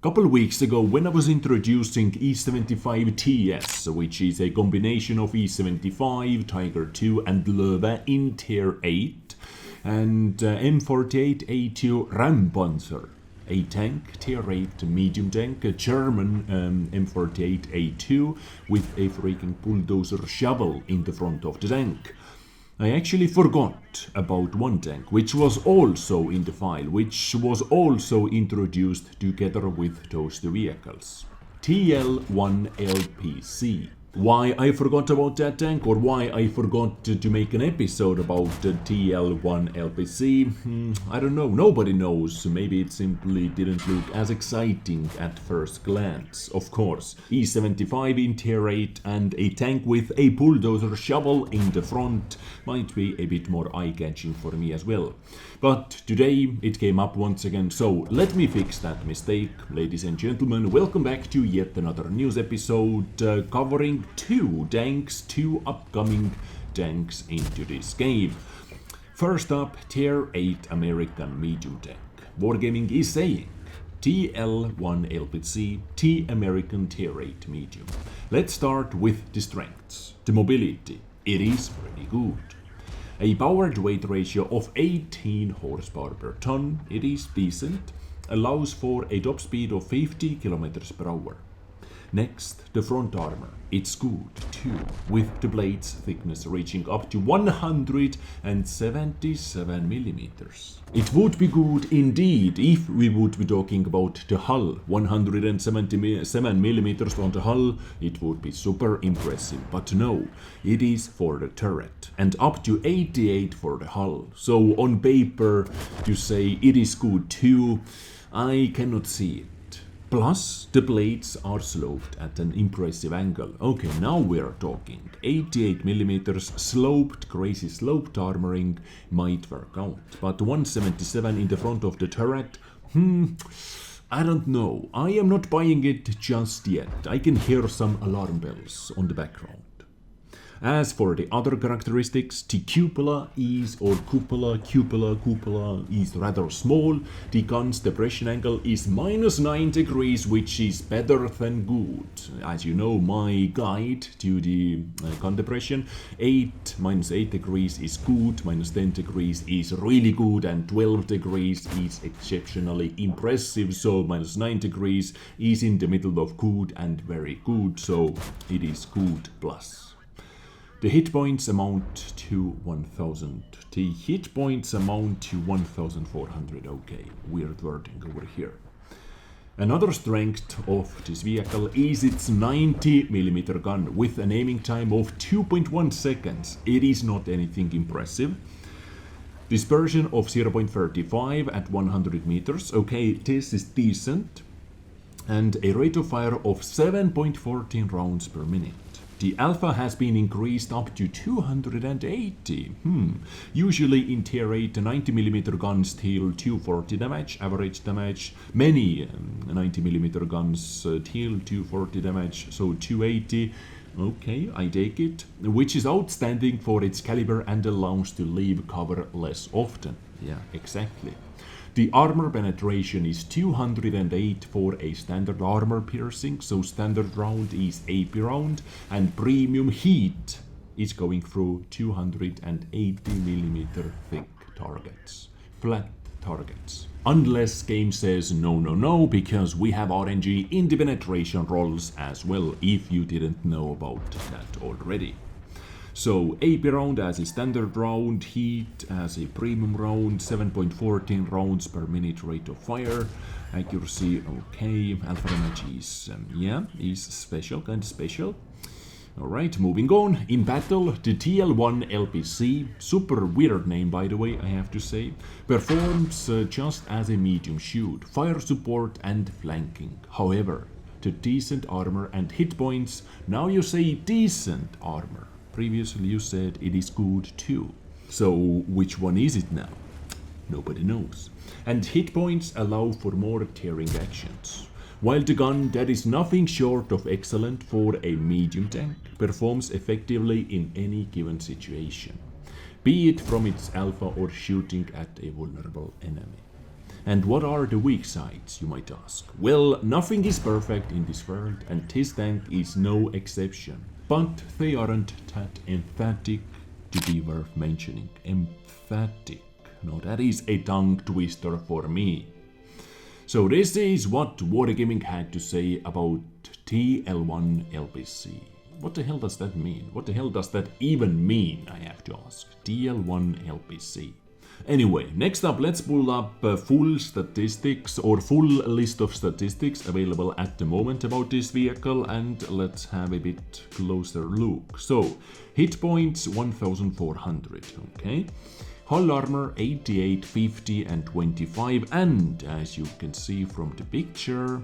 Couple weeks ago, when I was introducing E-75 TS, which is a combination of E-75, Tiger II and Löwe in Tier 8, and M48A2 Räumpanzer, a tank, Tier 8 medium tank, a German M48A2 with a freaking bulldozer shovel in the front of the tank. I actually forgot about one tank, which was also in the file, which was also introduced together with those two vehicles. TL-1 LPC. Why I forgot about that tank, or why I forgot to make an episode about the TL-1 LPC, I don't know, nobody knows. Maybe it simply didn't look as exciting at first glance. Of course, E-75 in Tier 8 and a tank with a bulldozer shovel in the front might be a bit more eye-catching for me as well. But today it came up once again, so let me fix that mistake. Ladies and gentlemen, welcome back to yet another news episode covering two upcoming tanks into this game. First up, Tier 8 American medium tank. Wargaming is saying TL-1 LPC, T American Tier 8 medium. Let's start with the strengths. The mobility, it is pretty good. A power to weight ratio of 18 horsepower per ton, it is decent, allows for a top speed of 50 km per hour. Next, the front armor. It's good too, with the blade's thickness reaching up to 177 millimeters. It would be good indeed if we would be talking about the hull. 177 millimeters on the hull, it would be super impressive. But no, it is for the turret, and up to 88 for the hull. So on paper, to say it is good too, I cannot see it. Plus, the blades are sloped at an impressive angle. Okay, now we're talking. 88 millimeters sloped, crazy sloped armoring might work out. But 177 in the front of the turret, I don't know. I am not buying it just yet. I can hear some alarm bells on the background. As for the other characteristics, the cupola is rather small. The gun's depression angle is -9 degrees, which is better than good. As you know, my guide to the gun depression, -8 degrees is good, -10 degrees is really good, and 12 degrees is exceptionally impressive. So -9 degrees is in the middle of good and very good, so it is good plus. The hit points amount to 1000. The hit points amount to 1400. Okay, weird wording over here. Another strength of this vehicle is its 90mm gun with an aiming time of 2.1 seconds. It is not anything impressive. Dispersion of 0.35 at 100 meters. Okay, this is decent. And a rate of fire of 7.14 rounds per minute. The alpha has been increased up to 280. Usually in Tier 8, 90mm guns deal 240 damage, average damage. Many 90mm guns deal 240 damage, so 280. Okay, I take it. Which is outstanding for its caliber and allows to leave cover less often. Yeah, exactly. The armor penetration is 208 for a standard armor piercing, so standard round is AP round, and premium heat is going through 280mm thick targets, flat targets. Unless game says no, because we have RNG in the penetration rolls as well, if you didn't know about that already. So AP round as a standard round, heat as a premium round, 7.14 rounds per minute rate of fire, accuracy okay, alpha damage is is special, kind of special. Alright, moving on. In battle, the TL-1 LPC, super weird name by the way, I have to say, performs just as a medium shoot, fire support and flanking. However, the decent armor and hit points, now you say decent armor. Previously you said it is good too. So which one is it now? Nobody knows. And hit points allow for more tearing actions. While the gun that is nothing short of excellent for a medium tank performs effectively in any given situation, be it from its alpha or shooting at a vulnerable enemy. And what are the weak sides, you might ask? Well, nothing is perfect in this world, and this tank is no exception. But they aren't that emphatic to be worth mentioning. Emphatic. No, that is a tongue twister for me. So this is what Wargaming had to say about TL-1 LPC. What the hell does that mean? What the hell does that even mean, I have to ask. TL-1 LPC. Anyway, next up, let's pull up full statistics or full list of statistics available at the moment about this vehicle, and let's have a bit closer look. So, hit points 1400, okay? Hull armor 88, 50 and 25, and as you can see from the picture,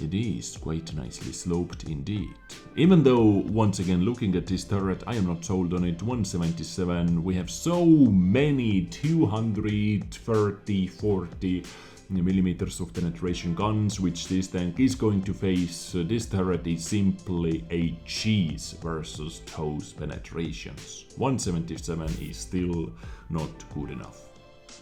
it is quite nicely sloped indeed. Even though, once again, looking at this turret, I am not sold on it. 177, we have so many 230, 40 millimeters of penetration guns, which this tank is going to face. This turret is simply a cheese versus those penetrations. 177 is still not good enough.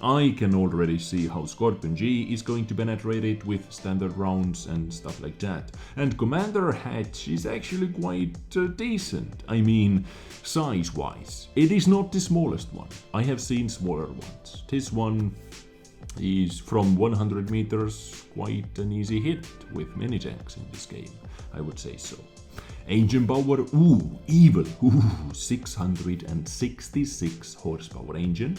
I can already see how Scorpion G is going to penetrate it with standard rounds and stuff like that. And Commander Hatch is actually quite decent. I mean, size-wise. It is not the smallest one. I have seen smaller ones. This one is from 100 meters quite an easy hit with many tanks in this game. I would say so. Engine power, evil, 666 horsepower engine.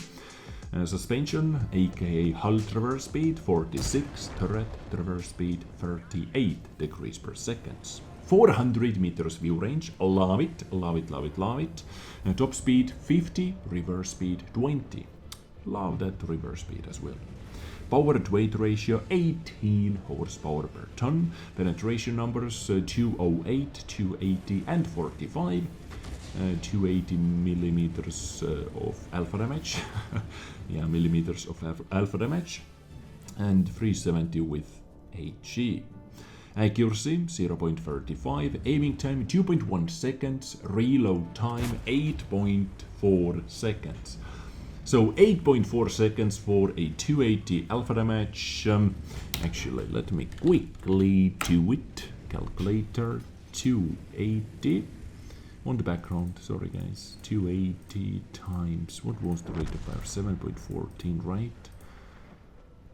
Suspension, aka hull traverse speed 46, turret traverse speed 38 degrees per second. 400 meters view range, love it, love it, love it, love it. Top speed 50, reverse speed 20. Love that reverse speed as well. Power to weight ratio 18 horsepower per ton. Penetration numbers 208, 280 and 45. 280 millimeters of alpha damage. Yeah, millimeters of alpha damage. And 370 with HE. Accuracy 0.35, aiming time 2.1 seconds, reload time 8.4 seconds. So 8.4 seconds for a 280 alpha damage. Actually, let me quickly do it. Calculator 280. On the background, sorry guys, 280 times, what was the rate of fire? 7.14, right?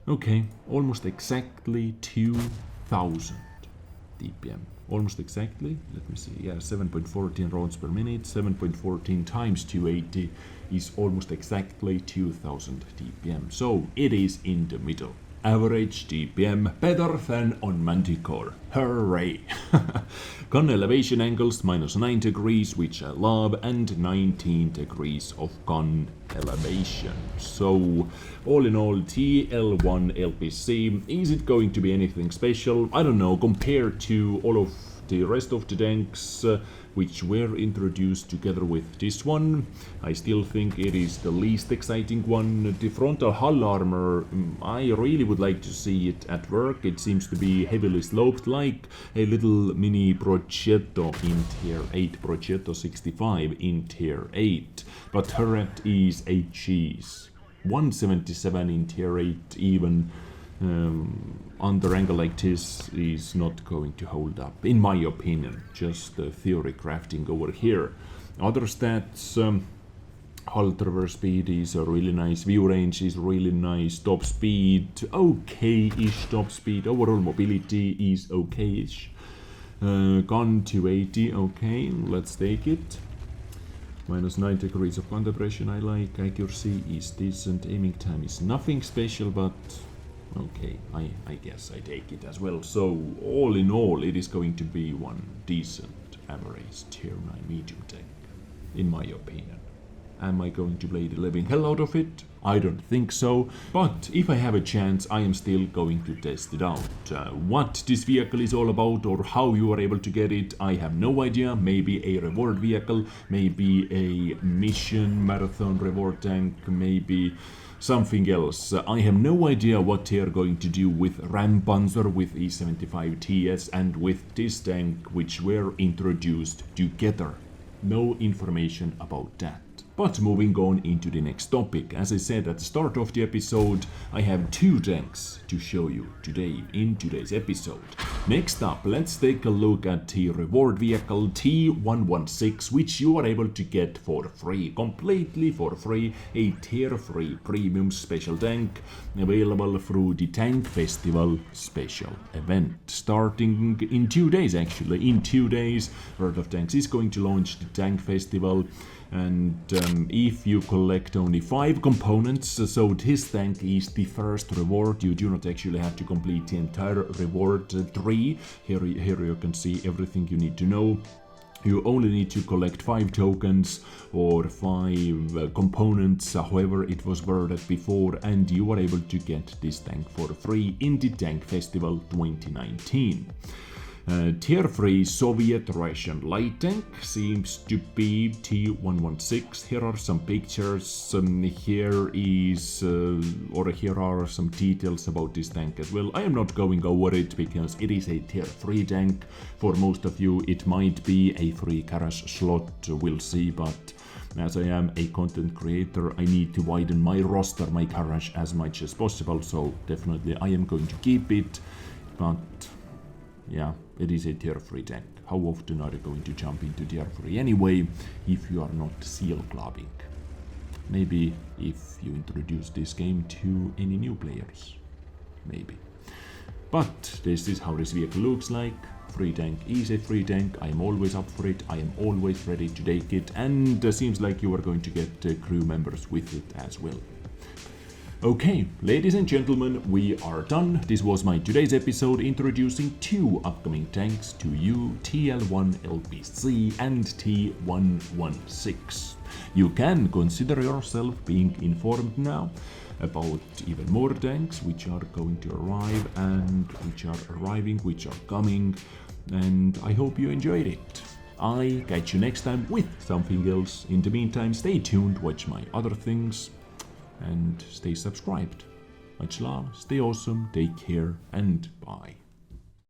Okay, almost exactly 2000 DPM. Almost exactly, let me see, yeah, 7.14 rounds per minute, 7.14 times 280 is almost exactly 2000 DPM. So it is in the middle. Average DPM better than on Manticore. Hooray! Gun elevation angles -9 degrees, which I love, and 19 degrees of gun elevation. So, all in all, TL-1 LPC, is it going to be anything special? I don't know, compared to all of the rest of the tanks which were introduced together with this one. I still think it is the least exciting one. The frontal hull armor, I really would like to see it at work. It seems to be heavily sloped, like a little mini Progetto in Tier 8, Progetto 65 in Tier 8. But turret is a cheese. 177 in Tier 8 even. Under angle like this is not going to hold up, in my opinion. Just theory crafting over here. Other stats, hull traverse speed is a really nice, view range is really nice, top speed, okay-ish top speed, overall mobility is okay-ish. Gun 280, okay, let's take it. -9 degrees of gun depression I like, accuracy is decent, aiming time is nothing special, but okay, I guess I take it as well. So, all in all, it is going to be one decent average Tier 9 medium tank, in my opinion. Am I going to play the living hell out of it? I don't think so, but if I have a chance, I am still going to test it out. What this vehicle is all about or how you are able to get it, I have no idea. Maybe a reward vehicle, maybe a mission marathon reward tank, maybe something else. I have no idea what they are going to do with Raumpanzer, with E75TS and with this tank which were introduced together. No information about that. But moving on into the next topic, as I said at the start of the episode, I have 2 tanks to show you today in today's episode. Next up, let's take a look at the reward vehicle T-116, which you are able to get for free, completely for free, a tier 3 premium special tank available through the Tank Festival special event. Starting in 2 days actually, in 2 days, World of Tanks is going to launch the Tank Festival. And if you collect only 5 components, so this tank is the first reward. You do not actually have to complete the entire reward tree. Here you can see everything you need to know. You only need to collect 5 tokens or 5 components, however it was worded before, and you are able to get this tank for free in the Tank Festival 2019. Tier 3 Soviet-Russian light tank seems to be T-116. Here are some pictures, here are some details about this tank as well. I am not going over it because it is a tier 3 tank. For most of you it might be a free garage slot, we'll see, but as I am a content creator, I need to widen my roster, my garage as much as possible, so definitely I am going to keep it, but yeah, it is a tier 3 tank. How often are you going to jump into tier 3 anyway, if you are not seal clubbing? Maybe if you introduce this game to any new players. Maybe. But this is how this vehicle looks like. Free tank is a free tank. I am always up for it. I am always ready to take it. And seems like you are going to get crew members with it as well. Okay, ladies and gentlemen, we are done. This was my today's episode introducing 2 upcoming tanks to you, TL-1 LPC and T-116. You can consider yourself being informed now about even more tanks which are going to arrive and which are arriving, which are coming, and I hope you enjoyed it. I catch you next time with something else. In the meantime, stay tuned, watch my other things, and stay subscribed. Much love, stay awesome, take care, and bye.